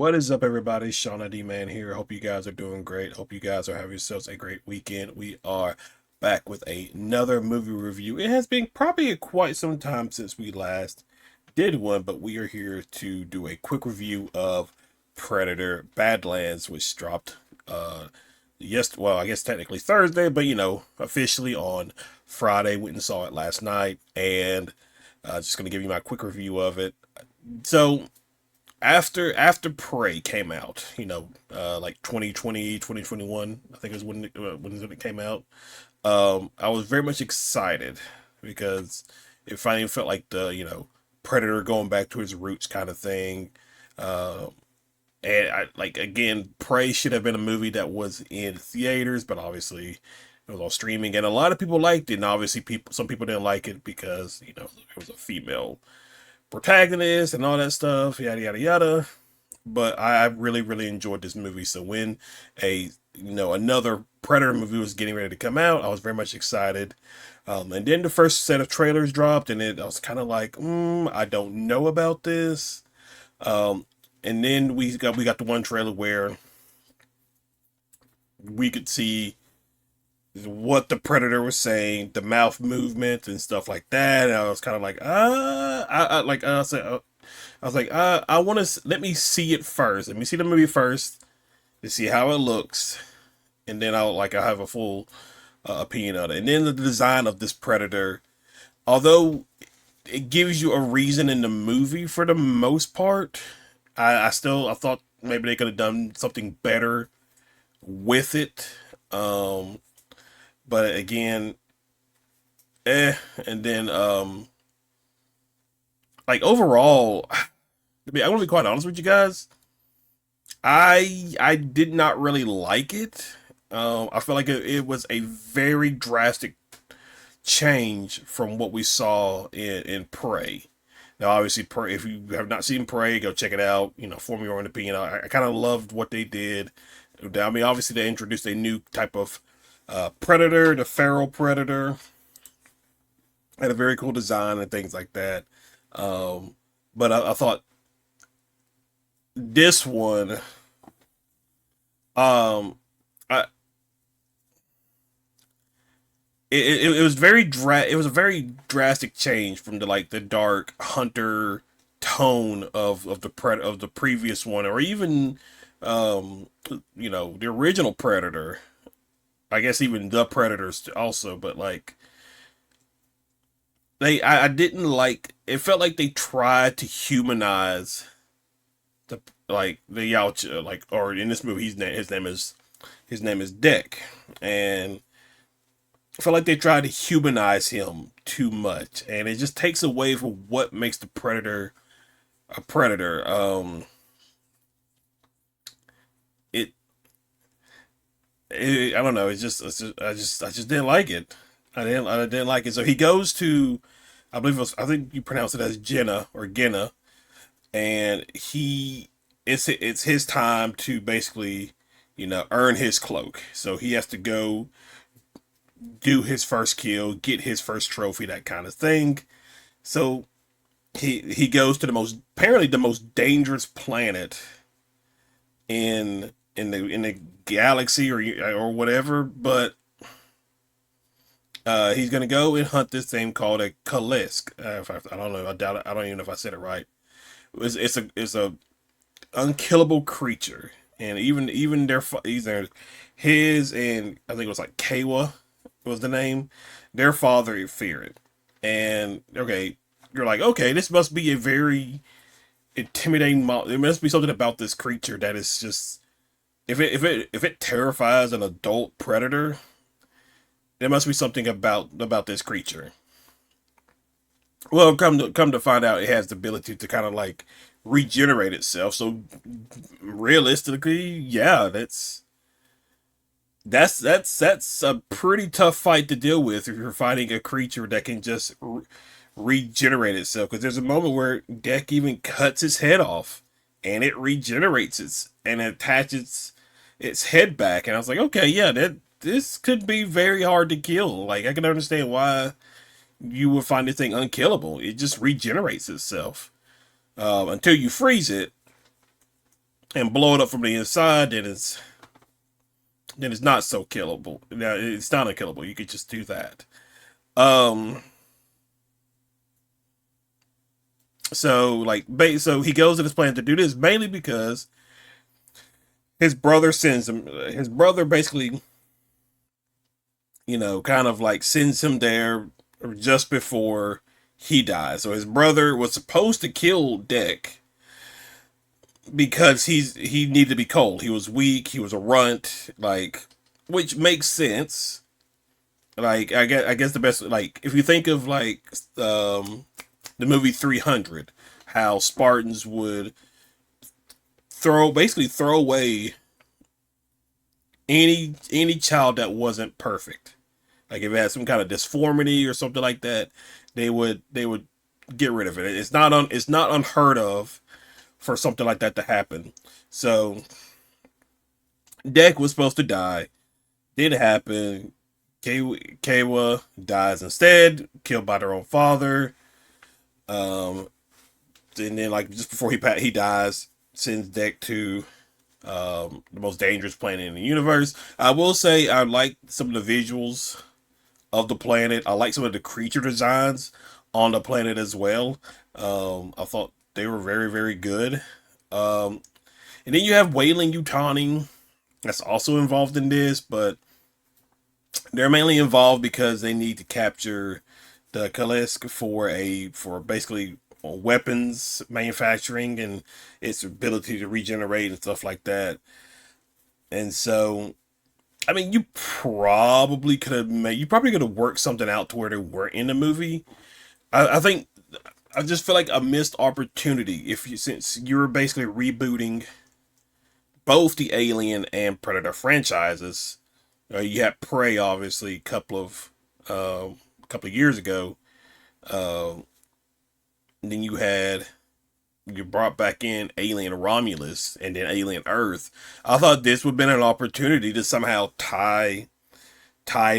What is up, everybody? Shauna D Man here. Hope you guys are doing great. Hope you guys are having yourselves a great weekend. We are back with another movie review. It has been probably quite some time since we last did one, but we are here to do a quick review of Predator Badlands, which dropped well, I guess technically Thursday, but officially on Friday. Went and saw it last night, and just gonna give you my quick review of it. So after Prey came out, like 2020, 2021, I think is when it came out. I was very much excited because it finally felt like the, Predator going back to his roots kind of thing. Uh, and I like, again, Prey should have been a movie that was in theaters, but obviously it was all streaming, and a lot of people liked it. And obviously, some people didn't like it because it was a female protagonist and all that stuff, yada yada yada. But I really really enjoyed this movie. So when another Predator movie was getting ready to come out, I was very much excited. And then the first set of trailers dropped, and I was kind of like, I don't know about this. And then we got the one trailer where we could see what the Predator was saying, the mouth movement and stuff like that. And I was kind of like, I was like, I want to let me see it first. Let me see the movie first to see how it looks, and then I have a full opinion on it. And then the design of this Predator, although it gives you a reason in the movie for the most part, I thought maybe they could have done something better with it. But again, and then like overall, I'm gonna be quite honest with you guys. I did not really like it. I feel like it was a very drastic change from what we saw in Prey. Now, obviously, Prey, if you have not seen Prey, go check it out. Form your own opinion. I kind of loved what they did. I mean, obviously, they introduced a new type of Predator, the feral Predator. Had a very cool design and things like that. But I thought this one, um, I, it was it was a very drastic change from the dark hunter tone of the previous one, or even the original Predator. I guess even the Predators also, but like I didn't like. It felt like they tried to humanize the Yautja, or in this movie, his name is Deck, and I felt like they tried to humanize him too much, and it just takes away from what makes the Predator a Predator. It, I don't know. I just didn't like it. I didn't like it. So he goes to, I think you pronounce it as Jenna or Genna, and it's his time to basically, earn his cloak. So he has to go do his first kill, get his first trophy, that kind of thing. So he goes to apparently the most dangerous planet in the galaxy, or whatever. But he's gonna go and hunt this thing called a Kalisk. I don't know. I doubt it. I don't even know if I said it right. It's a unkillable creature, and even his, and I think it was like Kawa was the name. Their father feared it, and okay, you're like, okay, this must be a very intimidating. There must be something about this creature that is just, if it terrifies an adult predator, there must be something about this creature. Well, come to find out, it has the ability to kind of like regenerate itself. So realistically, yeah, that's a pretty tough fight to deal with if you're fighting a creature that can just regenerate itself. Because there's a moment where Deck even cuts his head off, and it regenerates and attaches its head back. And I was like, okay, yeah, this could be very hard to kill. Like, I can understand why you would find this thing unkillable. It just regenerates itself until you freeze it, and blow it up from the inside, then it's not so killable. Now it's not unkillable. You could just do that. Um, so he goes to this planet to do this mainly because his brother sends him. His brother basically, kind of like sends him there just before he dies. So his brother was supposed to kill Deck because he needed to be cold. He was weak. He was a runt, which makes sense. Like I guess the best, like, if you think of the movie 300, how Spartans would throw away any child that wasn't perfect. Like if it had some kind of disformity or something like that, they would get rid of it. It's not unheard of for something like that to happen. So Deck was supposed to die. Did happen. Kawa dies instead, killed by their own father. Um, and then like just before he dies, sends Deck to the most dangerous planet in the universe. I will say I like some of the visuals of the planet. I like some of the creature designs on the planet as well. I thought they were very, very good. Um, and then you have Wailing Utani that's also involved in this, but they're mainly involved because they need to capture the Kalesk for basically weapons manufacturing and its ability to regenerate and stuff like that. And so, I mean, you probably could have worked something out to where they were in the movie. I think I just feel like a missed opportunity since you're basically rebooting both the Alien and Predator franchises. You had Prey, obviously, couple of years ago. Uh, then you brought back in Alien Romulus and then Alien Earth. I thought this would have been an opportunity to somehow tie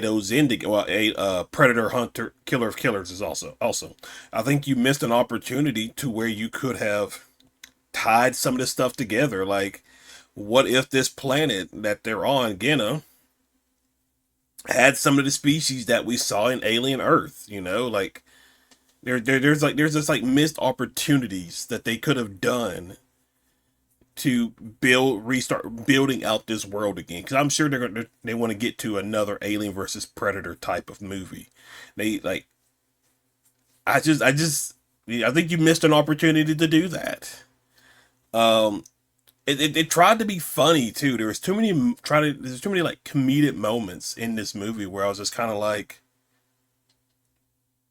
those in together. Well, a Predator Hunter Killer of Killers is also. I think you missed an opportunity to where you could have tied some of this stuff together. Like, what if this planet that they're on, Genna, had some of the species that we saw in Alien Earth? Like there's just like missed opportunities that they could have done to restart building out this world again. Because I'm sure they want to get to another Alien versus Predator type of movie. They like, I think you missed an opportunity to do that. Um, it tried to be funny too. There's too many like comedic moments in this movie where I was just kind of like,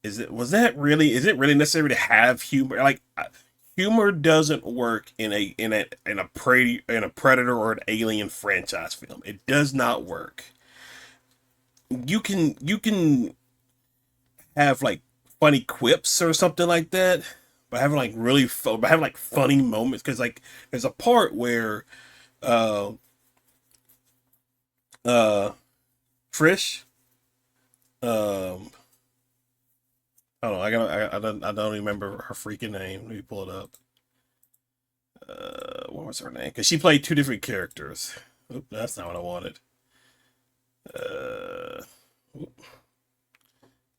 is it really necessary to have humor? Like, humor doesn't work in a Predator or an Alien franchise film. It does not work. You can have like funny quips or something like that, but having like funny moments, because like there's a part where uh uh Trish, um I don't know, I don't remember her freaking name. Let me pull it up. What was her name? Because she played two different characters. Oop, that's not what I wanted. Uh,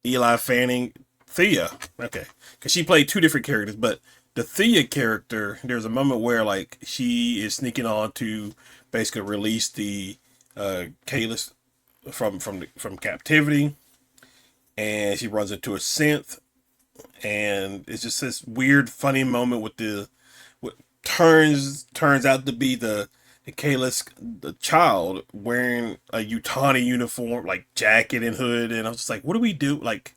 Eli Fanning, Thea. Okay, because she played two different characters, but the Thea character, there's a moment where like she is sneaking on to basically release the Kalis from captivity, and she runs into a synth, and it's just this weird, funny moment with what turns out to be the Kalis, the child, wearing a Utani uniform, like jacket and hood, and I was just like, what do we do? Like,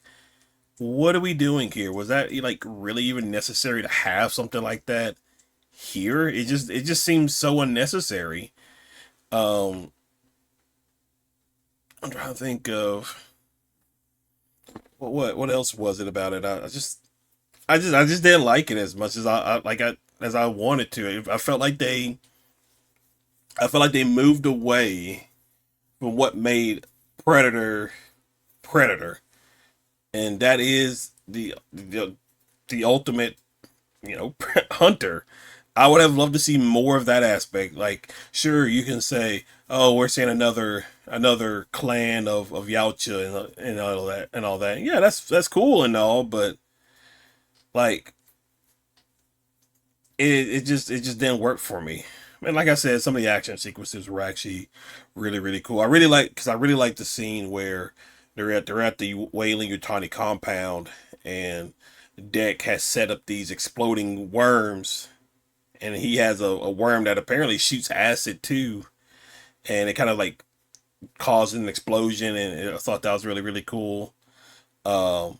what are we doing here? Was that like really even necessary to have something like that here? It just seems so unnecessary. Um, I'm trying to think of what else was it about it. I just didn't like it as much as I wanted to. I felt like they moved away from what made Predator Predator, and that is the ultimate, hunter. I would have loved to see more of that aspect. Like, sure, you can say, "Oh, we're seeing another clan of Yautja and all that and all that." Yeah, that's cool and all, but like, it just didn't work for me. And like I said, some of the action sequences were actually really cool. I really like the scene where they're at the Wailing Utani compound, and Deck has set up these exploding worms, and he has a worm that apparently shoots acid too, and it kind of like caused an explosion, and I thought that was really cool. Um,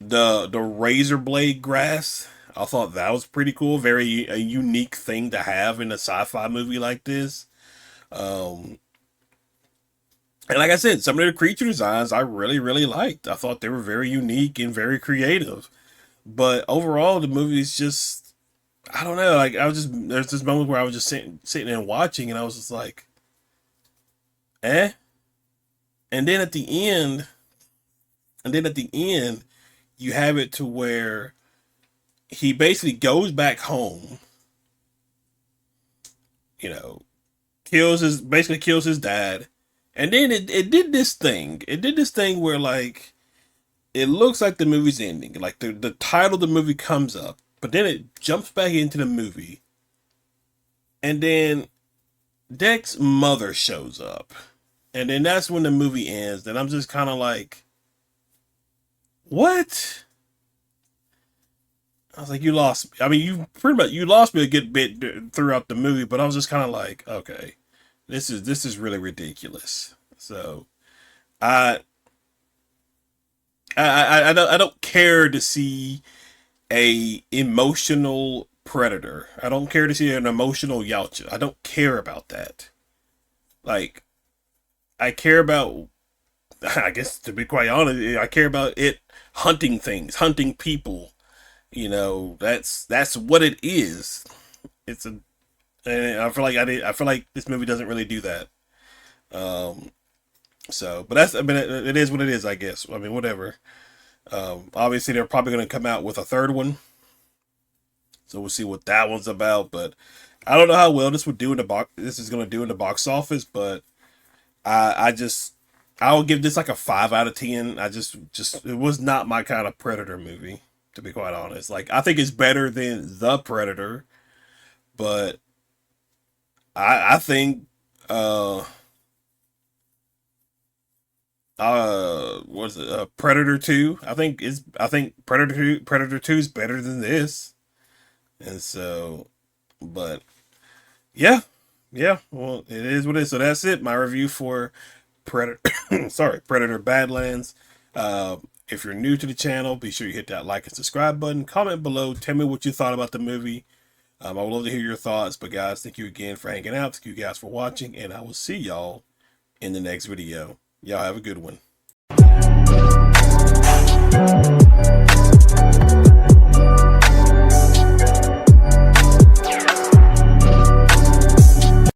the razor blade grass, I thought that was pretty cool. Very a unique thing to have in a sci-fi movie like this. Um, and like I said, some of the creature designs I really liked. I thought they were very unique and very creative. But overall, the movie is just, I don't know. Like I was just there's this moment where I was just sitting and watching, and I was just like, eh. And then at the end, and then at the end, you have it to where he basically goes back home, you know, kills his dad, and then it did this thing. It did this thing where like it looks like the movie's ending, like the title of the movie comes up, but then it jumps back into the movie, and then Deck's mother shows up, and then that's when the movie ends. And I'm just kind of like, what? I was like, you lost. I mean, you lost me a good bit throughout the movie, but I was just kind of like, okay, this is really ridiculous. So I I don't care to see a emotional predator. I don't care to see an emotional Yautja. I don't care about that. Like I care about. I guess to be quite honest, I care about it hunting things, hunting people. That's what it is. It's a. And I feel like I feel like this movie doesn't really do that. Um. So, but I mean, it is what it is. I guess. I mean, whatever. Obviously, they're probably going to come out with a third one, so we'll see what that one's about. But I don't know how well this would do in the box. This is going to do in the box office, but I just I will give this like a 5 out of 10. Just it was not my kind of Predator movie, to be quite honest. Like I think it's better than the Predator, but I think uh what is it, Predator 2, I think Predator 2 is better than this. And so, but yeah, yeah, well, it is what it is. So that's it. My review for Predator, sorry, Predator Badlands. If you're new to the channel, be sure you hit that like and subscribe button. Comment below. Tell me what you thought about the movie. I would love to hear your thoughts. But guys, thank you again for hanging out. Thank you guys for watching, and I will see y'all in the next video. Y'all have a good one.